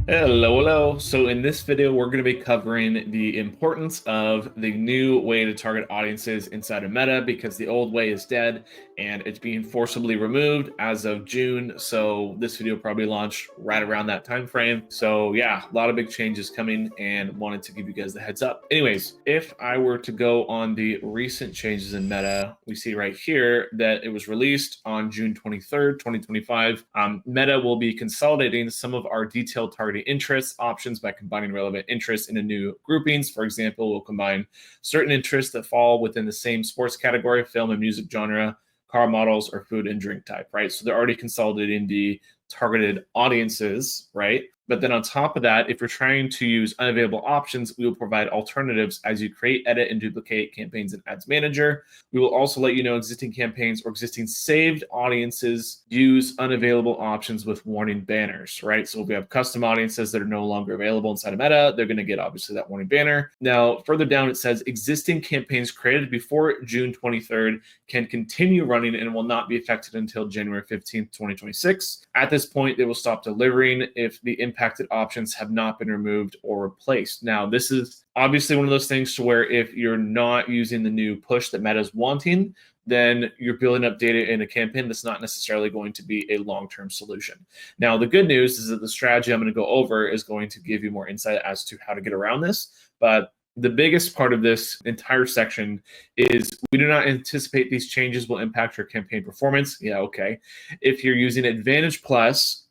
Hello. So in this video, we're going to be covering the importance of the new way to target audiences inside of Meta because the old way is dead and it's being forcibly removed as of June. So this video probably launched right around that time frame. So yeah, a lot of big changes coming and wanted to give you guys the heads up. Anyways, if I were to go on the recent changes in Meta, we see right here that it was released on June 23rd, 2025. Meta will be consolidating some of our detailed targeting interests options by combining relevant interests into new groupings. For example, we'll combine certain interests that fall within the same sports category, film and music genre, car models, or food and drink type, right? So they're already consolidating the targeted audiences, right? But then on top of that, if you're trying to use unavailable options, we will provide alternatives as you create, edit, and duplicate campaigns in Ads Manager. We will also let you know existing campaigns or existing saved audiences use unavailable options with warning banners, right? So if we have custom audiences that are no longer available inside of Meta, they're going to get obviously that warning banner. Now, further down, it says existing campaigns created before June 23rd can continue running and will not be affected until January 15th, 2026. At this point, they will stop delivering if the impacted options have not been removed or replaced. Now, this is obviously one of those things to where if you're not using the new push that Meta's wanting, then you're building up data in a campaign that's not necessarily going to be a long-term solution. Now, the good news is that the strategy I'm going to go over is going to give you more insight as to how to get around this. But the biggest part of this entire section is we do not anticipate these changes will impact your campaign performance. Yeah, okay. If you're using Advantage plus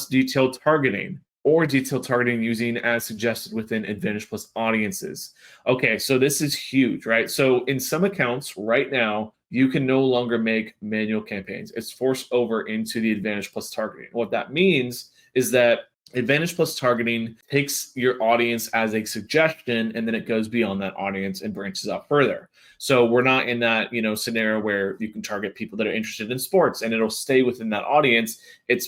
detailed targeting, or detailed targeting using as suggested within Advantage Plus audiences. Okay, so this is huge, right? So in some accounts right now, you can no longer make manual campaigns. It's forced over into the Advantage Plus targeting. What that means is that Advantage Plus targeting takes your audience as a suggestion, and then it goes beyond that audience and branches out further. So we're not in that, scenario where you can target people that are interested in sports and it'll stay within that audience.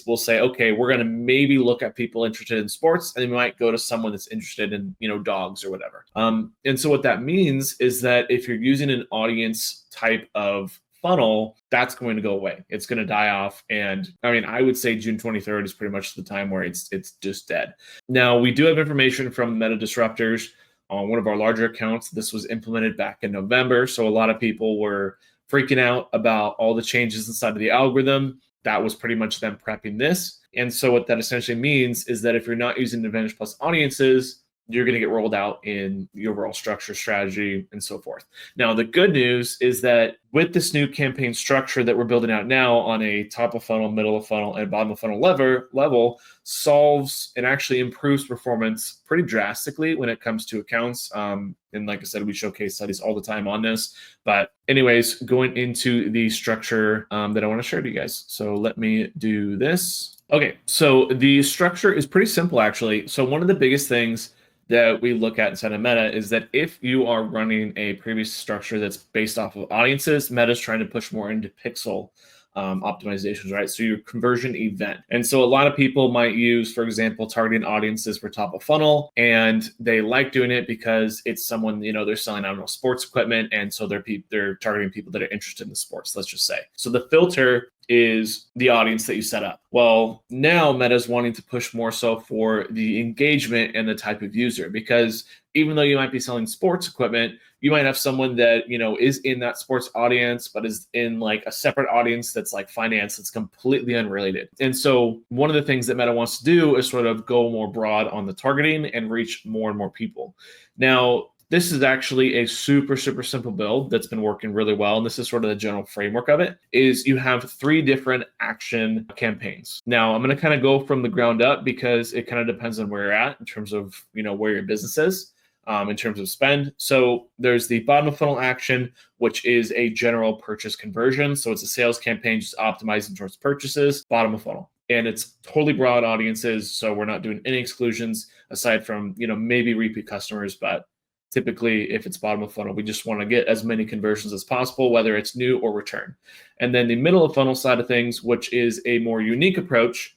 We'll say, okay, we're going to maybe look at people interested in sports, and then we might go to someone that's interested in, dogs or whatever. And so what that means is that if you're using an audience type of funnel, that's going to go away. It's going to die off. And I mean, I would say June 23rd is pretty much the time where it's just dead. Now, we do have information from Meta Disruptors on one of our larger accounts. This was implemented back in November. So a lot of people were freaking out about all the changes inside of the algorithm. That was pretty much them prepping this. And so what that essentially means is that if you're not using Advantage Plus audiences, you're going to get rolled out in the overall structure, strategy, and so forth. Now, the good news is that with this new campaign structure that we're building out now on a top of funnel, middle of funnel, and bottom of funnel level solves and actually improves performance pretty drastically when it comes to accounts. And like I said, we show case studies all the time on this. But anyways, going into the structure that I want to share to you guys. So let me do this. Okay, so the structure is pretty simple, actually. So one of the biggest things that we look at inside of Meta is that if you are running a previous structure that's based off of audiences, Meta's trying to push more into pixel optimizations, right? So your conversion event. And so a lot of people might use, for example, targeting audiences for top of funnel, and they like doing it because it's someone, they're selling, I don't know, sports equipment. And so they're targeting people that are interested in the sports, let's just say. So the filter is the audience that you set up. Well, now Meta's wanting to push more so for the engagement and the type of user, because even though you might be selling sports equipment, you might have someone that, is in that sports audience, but is in like a separate audience that's like finance, that's completely unrelated. And so one of the things that Meta wants to do is sort of go more broad on the targeting and reach more and more people. Now, this is actually a super, super simple build that's been working really well. And this is sort of the general framework of it, is you have 3 different action campaigns. Now, I'm going to kind of go from the ground up because it kind of depends on where you're at in terms of, where your business is. In terms of spend. So there's the bottom of funnel action, which is a general purchase conversion. So it's a sales campaign just optimizing towards purchases, bottom of funnel. And it's totally broad audiences. So we're not doing any exclusions aside from, maybe repeat customers. But typically, if it's bottom of funnel, we just want to get as many conversions as possible, whether it's new or return. And then the middle of funnel side of things, which is a more unique approach,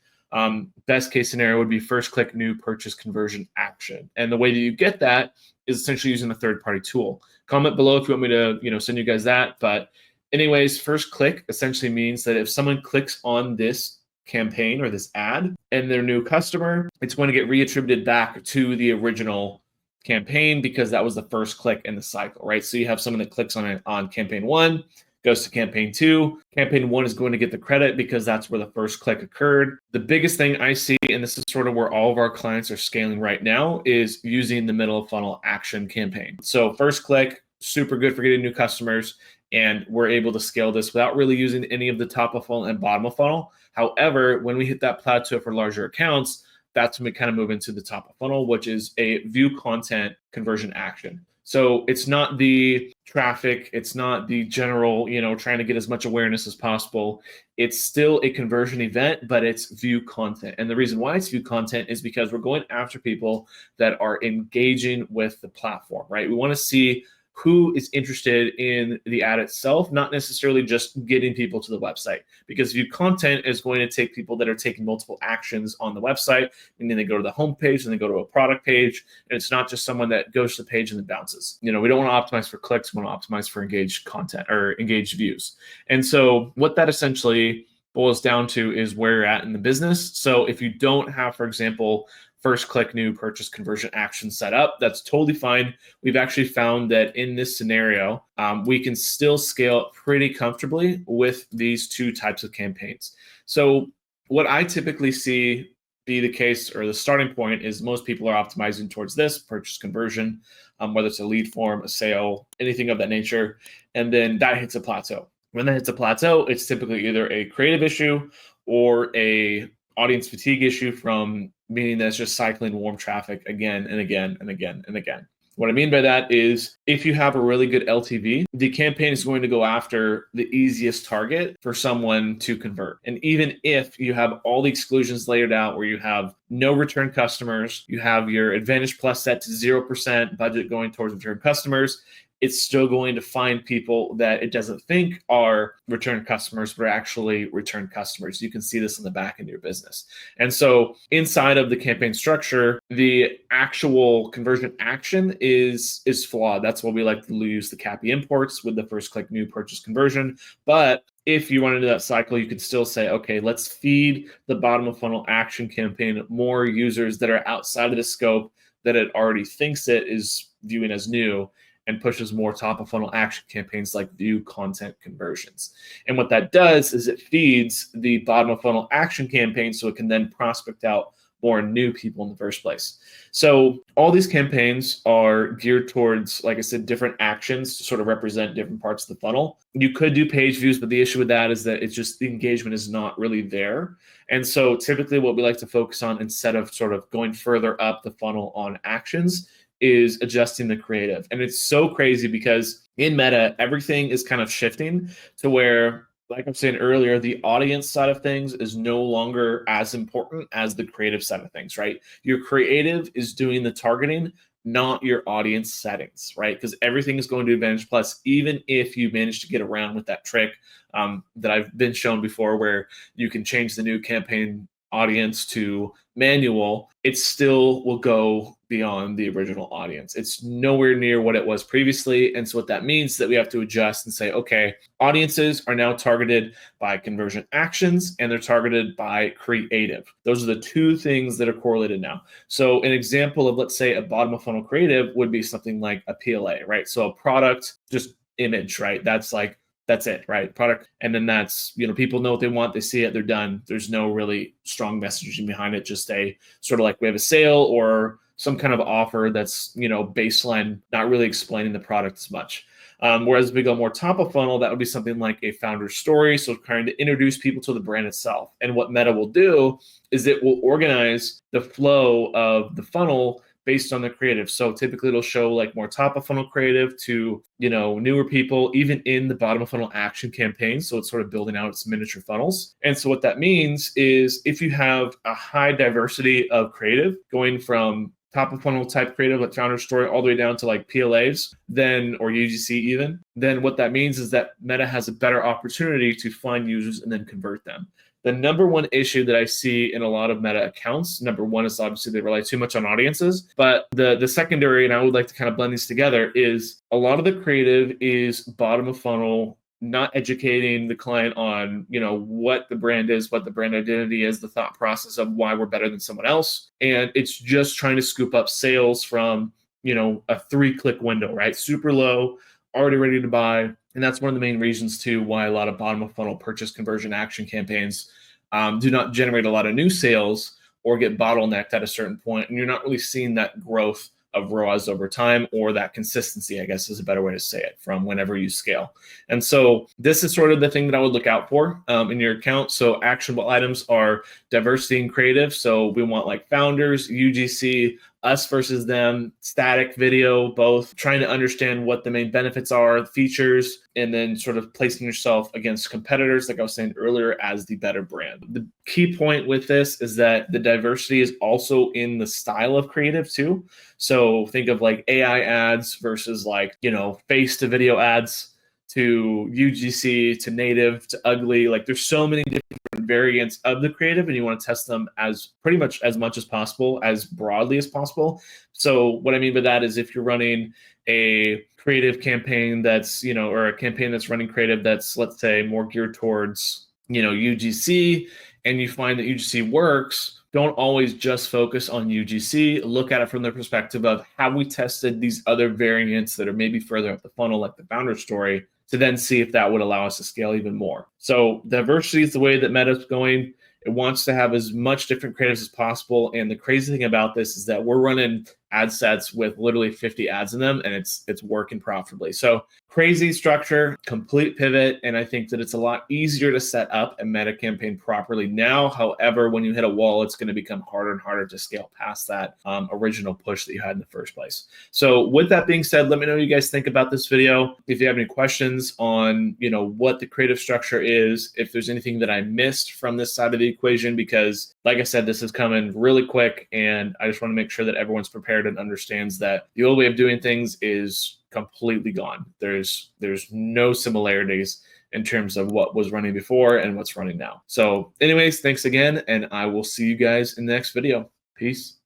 best case scenario would be first click new purchase conversion action. And the way that you get that is essentially using a third-party tool. Comment below if you want me to, send you guys that. But anyways, first click essentially means that if someone clicks on this campaign or this ad and their new customer, it's going to get reattributed back to the original campaign because that was the first click in the cycle, right? So you have someone that clicks on it on campaign 1, goes to campaign 2. Campaign 1 is going to get the credit because that's where the first click occurred. The biggest thing I see, and this is sort of where all of our clients are scaling right now, is using the middle of funnel action campaign. So first click, super good for getting new customers, and we're able to scale this without really using any of the top of funnel and bottom of funnel. However, when we hit that plateau for larger accounts, that's when we kind of move into the top of funnel, which is a view content conversion action. So it's not the traffic, it's not the general, trying to get as much awareness as possible. It's still a conversion event, but it's view content. And the reason why it's view content is because we're going after people that are engaging with the platform, right? We want to see who is interested in the ad itself, not necessarily just getting people to the website, because view content is going to take people that are taking multiple actions on the website, and then they go to the homepage and they go to a product page, and it's not just someone that goes to the page and then bounces. We don't want to optimize for clicks, we want to optimize for engaged content or engaged views. And so what that essentially boils down to is where you're at in the business. So if you don't have, for example, first click new purchase conversion action set up, that's totally fine. We've actually found that in this scenario, we can still scale pretty comfortably with these two types of campaigns. So what I typically see be the case, or the starting point, is most people are optimizing towards this purchase conversion, whether it's a lead form, a sale, anything of that nature. And then that hits a plateau. When that hits a plateau, it's typically either a creative issue or a audience fatigue issue, from meaning that it's just cycling warm traffic again and again and again and again. What I mean by that is if you have a really good LTV, the campaign is going to go after the easiest target for someone to convert. And even if you have all the exclusions layered out where you have no return customers, you have your Advantage Plus set to 0% budget going towards return customers, it's still going to find people that it doesn't think are return customers, but are actually return customers. You can see this in the back end of your business. And so inside of the campaign structure, the actual conversion action is flawed. That's why we like to use the CAPI imports with the first click new purchase conversion. But if you run into that cycle, you can still say, okay, let's feed the bottom of funnel action campaign more users that are outside of the scope that it already thinks it is viewing as new, and pushes more top of funnel action campaigns like view content conversions. And what that does is it feeds the bottom of funnel action campaign so it can then prospect out more new people in the first place. So all these campaigns are geared towards, like I said, different actions to sort of represent different parts of the funnel. You could do page views, but the issue with that is that it's just the engagement is not really there. And so typically what we like to focus on, instead of sort of going further up the funnel on actions, is adjusting the creative. And it's so crazy because in Meta, everything is kind of shifting to where, like I'm saying earlier, the audience side of things is no longer as important as the creative side of things, right? Your creative is doing the targeting, not your audience settings, right? Because everything is going to Advantage Plus, even if you manage to get around with that trick that I've been shown before, where you can change the new campaign audience to manual, it still will go beyond the original audience. It's nowhere near what it was previously. And so what that means is that we have to adjust and say, okay, audiences are now targeted by conversion actions and they're targeted by creative. Those are the two things that are correlated now. So an example of, let's say, a bottom of funnel creative would be something like a PLA, right? So a product, just image, right? That's it, right? Product. And then that's, people know what they want. They see it, they're done. There's no really strong messaging behind it. Just a sort of like we have a sale or some kind of offer that's, baseline, not really explaining the product as much. Whereas if we go more top of funnel, that would be something like a founder story. So trying to introduce people to the brand itself. And what Meta will do is it will organize the flow of the funnel based on the creative. So typically it'll show like more top of funnel creative to, newer people, even in the bottom of funnel action campaign. So it's sort of building out its miniature funnels. And so what that means is if you have a high diversity of creative going from top of funnel type creative, like founder story, all the way down to like PLAs, then, or UGC even, then what that means is that Meta has a better opportunity to find users and then convert them. The number one issue that I see in a lot of Meta accounts, number one is obviously they rely too much on audiences. But the secondary, and I would like to kind of blend these together, is a lot of the creative is bottom of funnel not educating the client on, what the brand is, what the brand identity is, the thought process of why we're better than someone else. And it's just trying to scoop up sales from, a 3-click window, right? Super low, already ready to buy. And that's one of the main reasons too why a lot of bottom of funnel purchase conversion action campaigns do not generate a lot of new sales or get bottlenecked at a certain point. And you're not really seeing that growth of ROAS over time, or that consistency, I guess is a better way to say it, from whenever you scale. And so this is sort of the thing that I would look out for in your account. So actionable items are diversity and creative. So we want like founders, UGC, us versus them, static video, both trying to understand what the main benefits are, features, and then sort of placing yourself against competitors, like I was saying earlier, as the better brand. The key point with this is that the diversity is also in the style of creative too. So think of like AI ads versus like, face to video ads, to UGC, to native, to ugly. Like there's so many different variants of the creative, and you want to test them as pretty much as much as possible, as broadly as possible. So what I mean by that is if you're running a creative campaign that's, or a campaign that's running creative that's, let's say, more geared towards, UGC, and you find that UGC works, don't always just focus on UGC. Look at it from the perspective of, have we tested these other variants that are maybe further up the funnel, like the founder story, to then see if that would allow us to scale even more. So diversity is the way that Meta's going. It wants to have as much different creatives as possible. And the crazy thing about this is that we're running ad sets with literally 50 ads in them, and it's working profitably. So crazy structure, complete pivot. And I think that it's a lot easier to set up a meta campaign properly now. However, when you hit a wall, it's going to become harder and harder to scale past that original push that you had in the first place. So with that being said, let me know what you guys think about this video. If you have any questions on, what the creative structure is, if there's anything that I missed from this side of the equation, because like I said, this is coming really quick, and I just want to make sure that everyone's prepared and understands that the old way of doing things is completely gone. There's no similarities in terms of what was running before and what's running now. So anyways, thanks again, and I will see you guys in the next video. Peace.